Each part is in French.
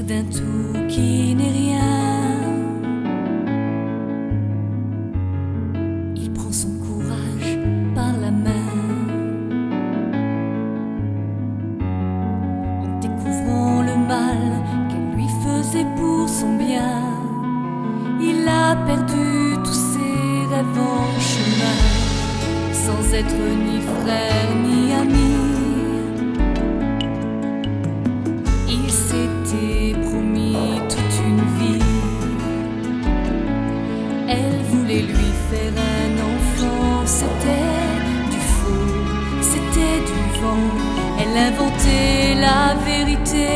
d'un tout qui n'est rien. Il prend son courage par la main, en découvrant le mal qu'elle lui faisait pour son bien. Il a perdu tous ses rêves en chemin, sans être ni frère ni ami. Il s'était promis toute une vie. Elle voulait lui faire un enfant. C'était du faux, c'était du vent. Elle inventait la vérité.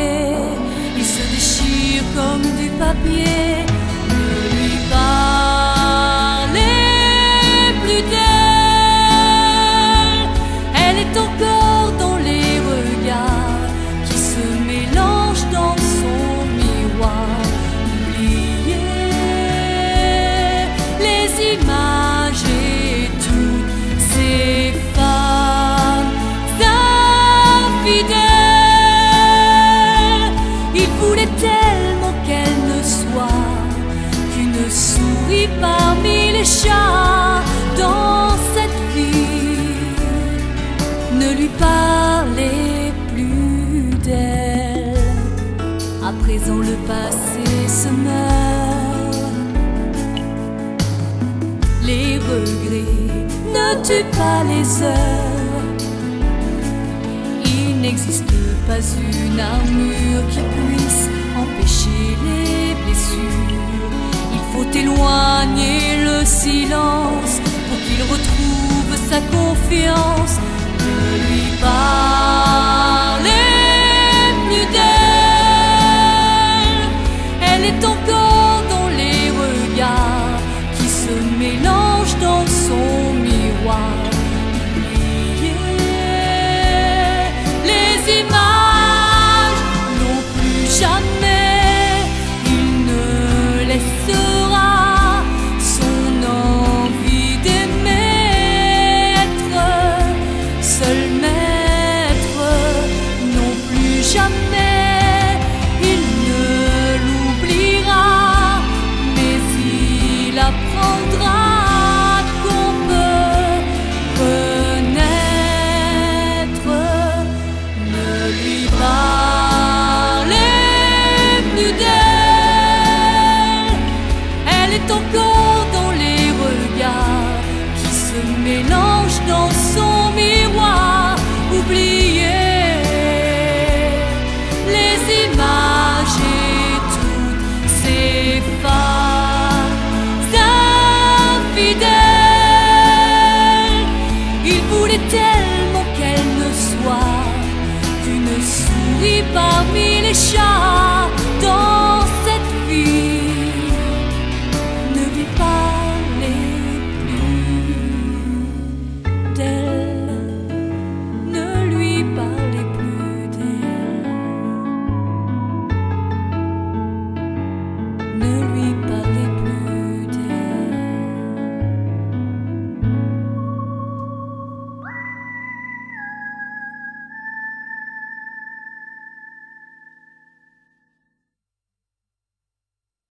Il se déchire comme du papier. Ne lui parlez plus d'elle. Elle est encore dans les regards qui se mélangent dans son miroir. Oubliez les images et toutes ces femmes infidèles. Il voulait tellement qu'elle ne soit qu'une souris parmi les chats dans cette vie. Ne lui parlez plus d'elle. À présent le passé se meurt. Les regrets ne tuent pas les heures. Il n'existe pas une armure qui puisse empêcher les blessures. Il faut éloigner le silence pour qu'il retrouve sa confiance. Ne lui parlez plus d'elle. Elle est encore dans les regards qui se mélangent dans son miroir. Oubliez les images, non plus jamais il ne laissera son envie d'aimer être seul maître. Non plus jamais il ne l'oubliera, mais il apprendra qu'on peut renaître. Ne lui parlez plus d'elle. Elle est encore dans les regards qui se mélangent dans son miroir. Oubliez les images et toutes ces femmes infidèles. Il voulait tellement qu'elle ne soit qu'une souris parmi les chats